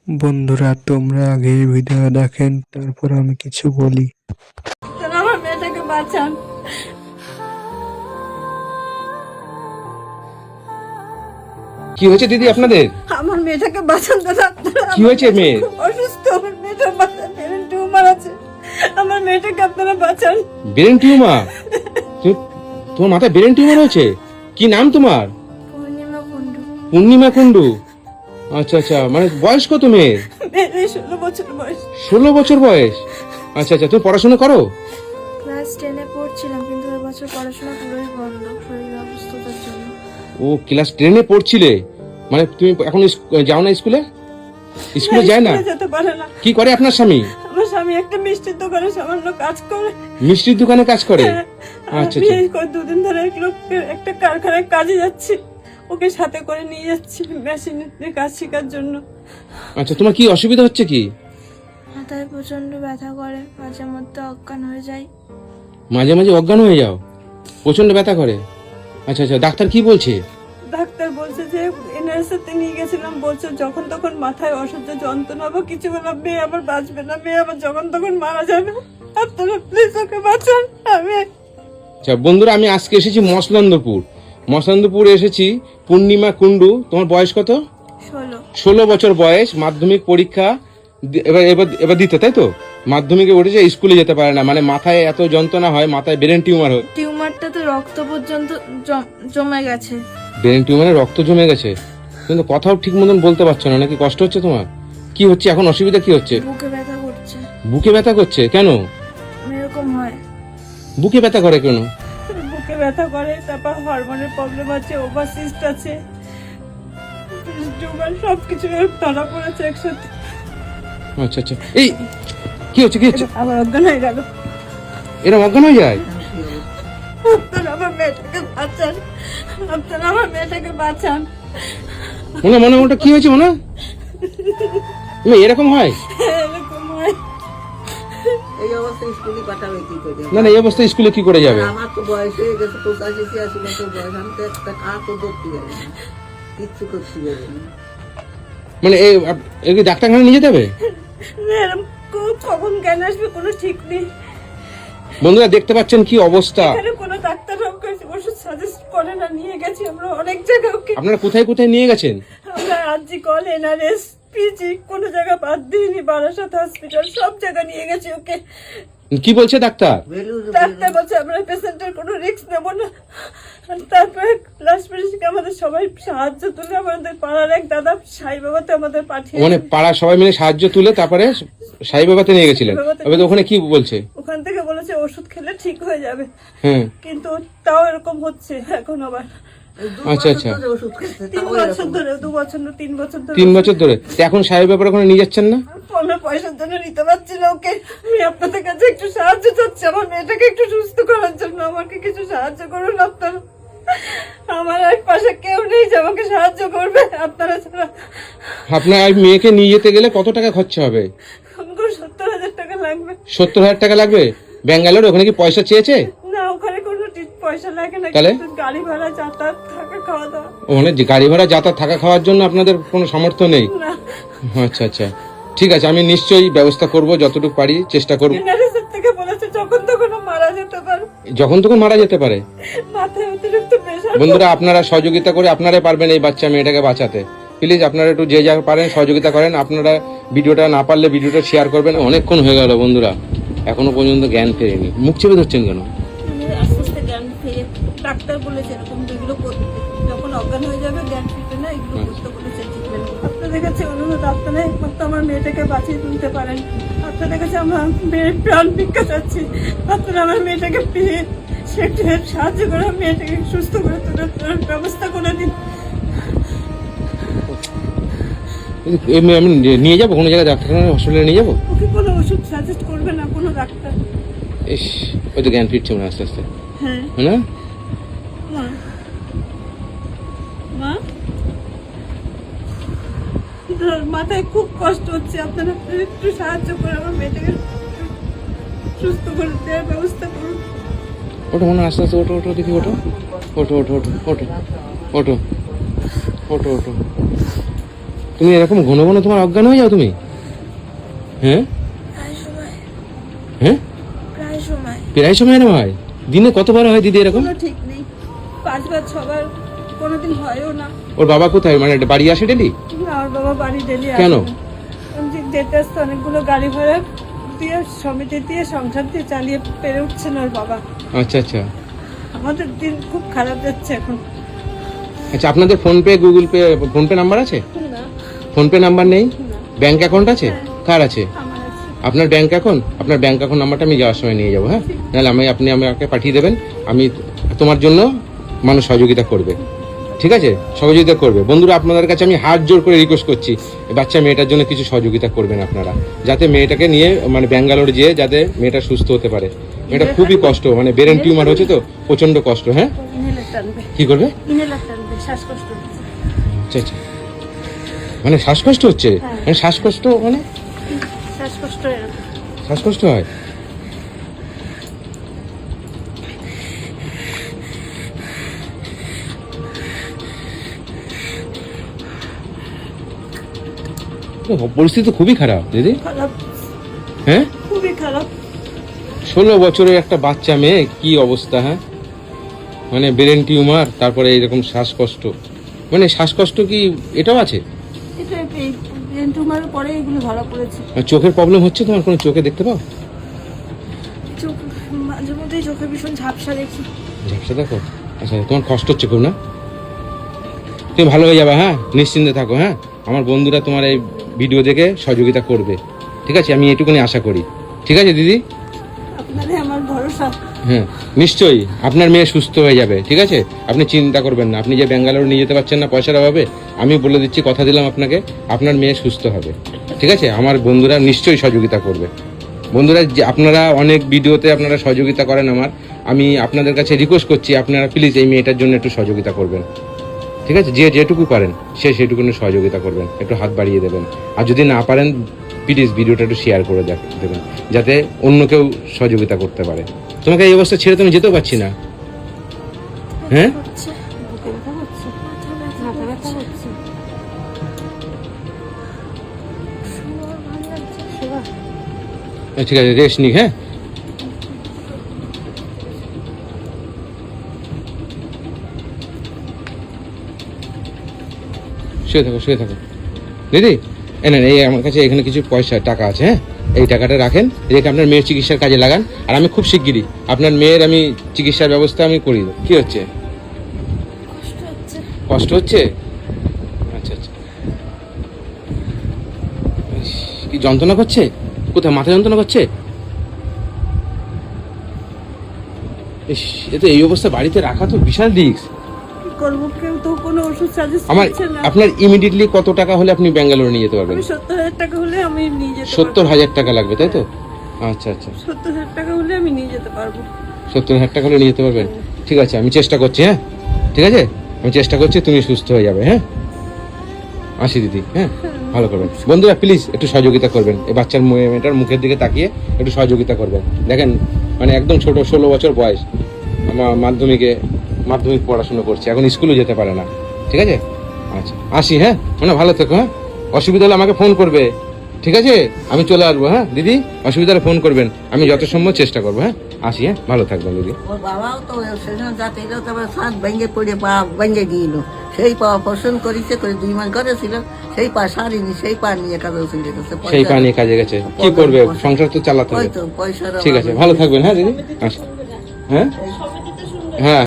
বন্ধুরা, তোমরা আগে ভিডিও দেখেন, তারপর আমি কিছু বলি। তারা আমার মেয়েটাকে বাঁচান। কি হয়েছে দিদি আপনাদের? আমার মেয়েটাকে বাঁচান দাদা। কি হয়েছে মেয়ে? অসুস্থ, আমার মেয়েটা বাঁচান, ব্রেন টিউমার আছে। আমার মেয়েটাকে আপনারা বাঁচান। Brain tumour? তোমার মাথায় ব্রেন টিউমার হয়েছে? কি নাম তোমার? পূর্ণিমা কুন্ডু। পূর্ণিমা কুন্ডু। আচ্ছা আচ্ছা, মানে বয়স কত মেয়ের? মেয়ের 16 বছর বয়স। 16 বছর বয়স। আচ্ছা আচ্ছা, তুমি পড়াশোনা করো? ক্লাস 10 এ পড়ছিলাম, কিন্তু এবছর পড়াশোনা পুরোই বন্ধ শরীরের অসুস্থতার জন্য। ও ক্লাস 10 এ পড়ছিলে, মানে তুমি এখন যাও না স্কুলে? স্কুলে যায় না? যেতে পারে না। কি করে আপনার স্বামী? আমার স্বামী একটা মিষ্টির দোকানে সামান্য কাজ করে। মিষ্টির দোকানে কাজ করে? আচ্ছা আচ্ছা। আমি দুদিন ধরে একটা কারখানায় কাজে যাচ্ছি, ওকে সাথে করে নিয়ে যাচ্ছি মেশিনের কাজ শেখার জন্য। আচ্ছা, তোমার কি অসুবিধা হচ্ছে কি? মাথায় প্রচন্ড ব্যথা করে, মাঝে মধ্যে অজ্ঞান হয়ে যাই। মাঝে মাঝে অজ্ঞান হয়ে যাও? প্রচন্ড ব্যথা করে? আচ্ছা আচ্ছা, ডাক্তার কি বলছে? ডাক্তার বলছে যে এনআরএসতে নিয়ে গেছিলাম, বলছে যখন তখন মাথায় অসহ্য যন্ত্রণা বা কিছু হলে মেয়ে আবার বাঁচবে না, মেয়ে আবার যখন তখন মারা যাবে। আপনারা প্লিজ ওকে বাঁচান। আচ্ছা বন্ধুরা, আমি আজকে এসেছি মসলন্দপুর এসেছি। পূর্ণিমা কুন্ডু, তোমার বয়স কত? 16 বছর বয়স। মাধ্যমিক পরীক্ষা এবার এবার এবার দিতে, তাই তো? মাধ্যমিকে উঠেছে, স্কুলে যেতে পারে না, মানে মাথায় এত যন্ত্রণা হয়, মাথায় ব্রেন টিউমার হয়। টিউমারটা তো রক্ত পর্যন্ত জমে গেছে। ব্রেন টিউমারে রক্ত জমে গেছে, কিন্তু কথাও ঠিক মতন বলতে পারছো না, নাকি কষ্ট হচ্ছে তোমার? কি হচ্ছে এখন, অসুবিধা কি হচ্ছে? বুকে ব্যথা করছে। বুকে ব্যথা করছে কেন? এরকম হয়। বুকে ব্যথা করে কেন? বুকে ব্যথা করে, তারপর হরমোনের প্রবলেম আছে, ওভারসিস্ট আছে, টিউমার, সবকিছু ধরা পড়েছে একসাথে। আচ্ছা আচ্ছা, এই কি হচ্ছে? আবার অজ্ঞান হয়ে গেল। এরকম অজ্ঞান হয়ে যায়? আপনারা আমার মেয়েটাকে বাঁচান, আপনারা আমার মেয়েটাকে বাঁচান। মনে ওটা কি হয়েছে মনে? এরকম হয়? এরকম হয়। এই অবস্থায় স্কুলে পাঠাবে কি করে? না না, এই অবস্থায় স্কুলে কি করে যাবে? আমার তো বয়স হয়ে গেছে 85-86 বছর বয়স, আমি তো একটা কাজ তো ধরতে যাবে না, কিচ্ছু করতে যাবে না। মানে এই ডাক্তারখানা নিয়ে যেতে হবে? এরকম কখন জ্ঞান আসবে কোনো ঠিক নেই। বন্ধুরা দেখতে পাচ্ছেন কি অবস্থা। এখানে কোনো ডাক্তার ওকে ওষুধ সাজেস্ট করে না, নিয়ে গেছি আমরা অনেক জায়গায় ওকে। আপনারা কোথায় কোথায় নিয়ে গেছেন? আমরা আরজি কল, এনআরএস, পিজি, কোনো জায়গা বাদ দিইনি, বারাসাত হসপিটাল, সব জায়গা নিয়ে গেছি ওকে। কি বলছে ডাক্তার? ডাক্তার বলছে আমরা পেশেন্টের কোনো রিস্ক নেব না। আর তারপরে লাস্ট পেশেন্টকে আমাদের সবাই সাহায্য তুলে আমাদের পাড়ার এক দাদা সাই বাবাতে আমাদের পাঠিয়ে, মানে পাড়ার সবাই মিলে সাহায্য তুলে তারপরে সাই বাবাতে নিয়ে গেছিলেন। তবে ওখানে কি বলছে? ওখান থেকে বলেছে ওষুধ খেলে ঠিক হয়ে যাবে, হ্যাঁ, কিন্তু তাও এরকম হচ্ছে এখন আবার। আচ্ছা আচ্ছা, 3 বছর ধরে, 2 বছর না 3 বছর ধরে। 3 বছর ধরে। এখন সাহেব ব্যাপারে ওখানে নিয়ে যাচ্ছেন না? আমরা পয়সার জন্য নিতে পারছি না ওকে। আমি আপনাদের কাছে একটু সাহায্য চাচ্ছি, আমার মেয়েটাকে একটু সুস্থ করার জন্য আমাকে কিছু সাহায্য করুন আপনারা। আমার এক পাশে কেউ নেই যে আমাকে সাহায্য করবে আপনারা ছাড়া। আপনার মেয়েকে নিয়ে যেতে গেলে কত টাকা খরচা হবে? আমাকে 70,000 টাকা লাগবে। 70,000 টাকা লাগবে? ব্যাঙ্গালোর ওখানে কি পয়সা চেয়েছে? না, ওখানে কোনো পয়সা লাগে না, তাহলে কিন্তু গাড়ি ভাড়া, যাতায়াত, থাকা খাওয়া দাওয়া। ওখানে যে গাড়ি ভাড়া, যাতায়াত, থাকা খাওয়ার জন্য আপনাদের কোনো সামর্থ্য নেই? না। আচ্ছা আচ্ছা, ঠিক আছে, আমি নিশ্চয়ই ব্যবস্থা করব, যতটুকু পারি চেষ্টা করব। এনআরএসের থেকে বলেছে যখন তখন ও মারা যেতে পারে, যখন তখন মারা যেতে পারে। মাথায় অতিরিক্ত প্রেশার। বন্ধুরা, আপনারা সহযোগিতা করে আপনারাই পারবেন এই বাচ্চা মেয়েটাকে বাঁচাতে। প্লিজ আপনারা একটু যে যা পারেন সহযোগিতা করেন। আপনারা ভিডিওটা না পারলে ভিডিওটা শেয়ার করবেন। অনেকক্ষণ হয়ে গেল বন্ধুরা, এখনো পর্যন্ত জ্ঞান ফেরেনি। মুখ চেপে ধরছেন কেন? আস্তে আস্তে জ্ঞান ফিরে, ডাক্তার বলেছে এরকম এগুলো করতে, যখন অজ্ঞান হয়ে যাবে জ্ঞান ফিরবে না, এগুলো করতে বলেছে ট্রিটমেন্ট। আপনাদের কাছে অনুরোধ, আপনারা একমাত্র আমার মেয়েটাকে বাঁচিয়ে তুলতে পারেন। আপনাদের কাছে আমার মেয়ের প্রাণ ভিক্ষা চাচ্ছি, আপনারা আমার মেয়েটাকে পেয়ে সে একটু সাহায্য করে মেয়েটাকে সুস্থ করে তোলার ব্যবস্থা করে দিন। আমি নিয়ে যাবো কোনো জায়গায়, ডাক্তারখানা, হসপিটালে নিয়ে যাবো? ওকে কোনো ওষুধ সাজেস্ট করবে না কোনো ডাক্তার? ইস, ওই তো জ্ঞান ফিরছে মনে আস্তে আস্তে, হ্যাঁ। না? মা, মা, মাথায় খুব কষ্ট হচ্ছে, আপনারা একটু সাহায্য করে আমার মেয়েটাকে সুস্থ করে দেওয়ার ব্যবস্থা করুন। ওটো মনে আস্তে আস্তে, ওটো ওটো দেখি, ওটো ওটো ওটো ওটো ওটো ওটো ওটো ওটো তুমি এরকম ঘন ঘন তোমার অজ্ঞান হয়ে যাও তুমি? হ্যাঁ প্রায় সময় হ্যাঁ প্রায় সময় প্রায় সময় না হয়? দিনে কতবার হয় দিদি এরকম? কোনো ঠিক নেই, 5 বার 6 বার, কোনোদিন হয়ও না। ওর বাবা কোথায়, মানে বাড়ি আসে ডেলি? আমার বাবা বাড়ি ডেলি কেন? যেটা অনেকগুলো গাড়ি ভাড়া দিয়ে সমিতি দিয়ে সংসার দিয়ে চালিয়ে পেরে উঠছে না ওর বাবা। আচ্ছা আচ্ছা আমাদের দিন খুব খারাপ যাচ্ছে এখন। আচ্ছা, আপনাদের PhonePe Google pay PhonePe number আছে? না, ফোনপে নাম্বার নেই? না, ব্যাংক অ্যাকাউন্ট আছে? কার আছে? আমার আছে। আপনার ব্যাংক অ্যাকাউন্ট, আপনার ব্যাংক অ্যাকাউন্ট নাম্বারটা আমি যাওয়ার সময় নিয়ে যাবো, হ্যাঁ? নাহলে আপনি আমাকে পাঠিয়ে দেবেন, আমি তোমার জন্য মানুষ সহযোগিতা করবে, ঠিক আছে? সহযোগিতা করবে। বন্ধুরা, আপনাদের কাছে আমি হাত জোর করে রিকোয়েস্ট করছি, এই বাচ্চা মেয়েটার জন্য কিছু সহযোগিতা করবেন আপনারা, যাতে মেয়েটাকে নিয়ে মানে ব্যাঙ্গালোর যেয়ে যাতে মেয়েটা সুস্থ হতে পারে। মেয়েটা খুবই কষ্ট, মানে ব্রেন টিউমার হচ্ছে তো, প্রচন্ড কষ্ট। হ্যাঁ, ইনহেলার টানবে, কি করবে? ইনহেলার টানবে, শ্বাসকষ্ট হচ্ছে। আচ্ছা আচ্ছা, মানে শ্বাসকষ্ট হচ্ছে? হ্যাঁ। মানে শ্বাসকষ্ট মানে শ্বাসকষ্ট এরকম। শ্বাসকষ্ট হয়? পরিস্থিতি তো খুবই খারাপ দিদি। খারাপ, হ্যাঁ, খুবই খারাপ। 16 বছরের একটা বাচ্চা মেয়ে, কি অবস্থা! হ্যাঁ, মানে ব্রেন টিউমার, তারপরে এইরকম শ্বাসকষ্ট। মানে শ্বাসকষ্ট কি এটাও আছে? এটা এই ব্রেন টিউমারের পরে এগুলো ধরা পড়েছে। চোখের প্রবলেম হচ্ছে তোমার? কোনো চোখে দেখতে পাও? চোখ মাঝে মধ্যেই চোখে ভীষণ ঝাপসা দেখি। ঝাপসা দেখো? আচ্ছা, তোমার কষ্ট হচ্ছে খুব না? তুমি ভালো হয়ে যাবে, হ্যাঁ, নিশ্চিন্তে থাকো। হ্যাঁ, আমার বন্ধুরা তোমার এই ভিডিও দেখে সহযোগিতা করবে, ঠিক আছে? আমি এটুকুনি আশা করি, ঠিক আছে দিদি? আপনাদের আমার ভরসা। হ্যাঁ, নিশ্চয়ই আপনার মেয়ে সুস্থ হয়ে যাবে, ঠিক আছে? আপনি চিন্তা করবেন না। আপনি যে ব্যাঙ্গালোর নিয়ে যেতে পারছেন না পয়সার অভাবে, আমি বলে দিচ্ছি, কথা দিলাম আপনাকে, আপনার মেয়ে সুস্থ হবে, ঠিক আছে? আমার বন্ধুরা নিশ্চয়ই সহযোগিতা করবে। বন্ধুরা, যে আপনারা অনেক ভিডিওতে আপনারা সহযোগিতা করেন আমার, আমি আপনাদের কাছে রিকোয়েস্ট করছি, আপনারা প্লিজ এই মেয়েটার জন্য একটু সহযোগিতা করবেন, ঠিক আছে? যে যেটুকু পারেন সেটুকু সহযোগিতা করবেন, একটু হাত বাড়িয়ে দেবেন। আর যদি না পারেন, প্লিজ ভিডিওটা একটু শেয়ার করে দেবেন, যাতে অন্য কেউ সহযোগিতা করতে পারে। তোমাকে এই অবস্থা ছেড়ে তো আমি যেতেও পারছি না। হ্যাঁ, হচ্ছে, বুকে ব্যথা হচ্ছে, মাথা ব্যথা হচ্ছে। শোয়া ভালো লাগছে, শোয়া। ঠিক আছে, রেস্ট নিক। হ্যাঁ, শুয়ে থাকো, শুয়ে থাকো দিদি। এই আমার কাছে এখানে কিছু পয়সা টাকা আছে, হ্যাঁ? এই টাকাটা রাখেন, রেখে আপনার মেয়ের চিকিৎসার কাজে লাগান। আর আমি খুব শিগগিরই আপনার মেয়ের আমি চিকিৎসার ব্যবস্থা আমি করি দেব। কি হচ্ছে? কষ্ট হচ্ছে। কষ্ট হচ্ছে? আচ্ছা আচ্ছা, ইস, কি যন্ত্রণা করছে? কোথায় মাথা যন্ত্রণা করছে? ইস, এ তো এই অবস্থা বাড়িতে রাখা তো বিশাল রিস্ক। কি করবো, কেউ তো কোনো ওষুধ সাজেস্ট আমার করছে না। আপনার ইমিডিয়েটলি কত টাকা হলে আপনি ব্যাঙ্গালোর নিয়ে যেতে পারবেন? আমি 70,000 টাকা হলে আমি নিয়ে যেতে পারবো। 70,000 টাকা লাগবে, তাই তো? আচ্ছা আচ্ছা, 70,000 টাকা হলে আমি নিয়ে যেতে পারবো। 70,000 টাকা হলে নিয়ে যেতে পারবেন? ঠিক আছে, আমি চেষ্টা করছি। হ্যাঁ, ঠিক আছে, আমি চেষ্টা করছি, তুমি সুস্থ হয়ে যাবে। হ্যাঁ, আসি দিদি। হ্যাঁ, ভালো করবেন। বন্ধুরা, প্লিজ একটু সহযোগিতা করবেন, এই বাচ্চার মেয়েটার মুখের দিকে তাকিয়ে একটু সহযোগিতা করবেন। দেখেন, মানে একদম ছোট, 16 বছর বয়স, আমার মাধ্যমিক পড়াশোনা করছে, এখন স্কুলে যেতে পারে না, ঠিক আছে? আচ্ছা, আসি। হ্যাঁ, মানে ভালো থেকো। হ্যাঁ, অসুবিধা হলে আমাকে ফোন করবে, ঠিক আছে? আমি চলে আসবো। হ্যাঁ দিদি, অসুবিধা হলে ফোন করবেন, আমি যত সম্ভব চেষ্টা করবো। হ্যাঁ, আসি। হ্যাঁ, ভালো থাকবেন দিদি। ওর বাবাও তো সেখানে যাতে এলো, তারপরে সাত ভেঙে পড়ে পা ভেঙে গিয়েছিল, সেই পা অপারেশন করেছে, করে 2 মাস ঘরে ছিল, সেই পা সারিনি, সেই পা নিয়ে কাজে চলে গেছে। সেই পা নিয়ে কাজে গেছে, কি করবে? সংসার তো চালাতে হবে। হয়তো পয়সার ঠিক আছে, ভালো থাকবেন। হ্যাঁ দিদি, আসি। হ্যাঁ হ্যাঁ।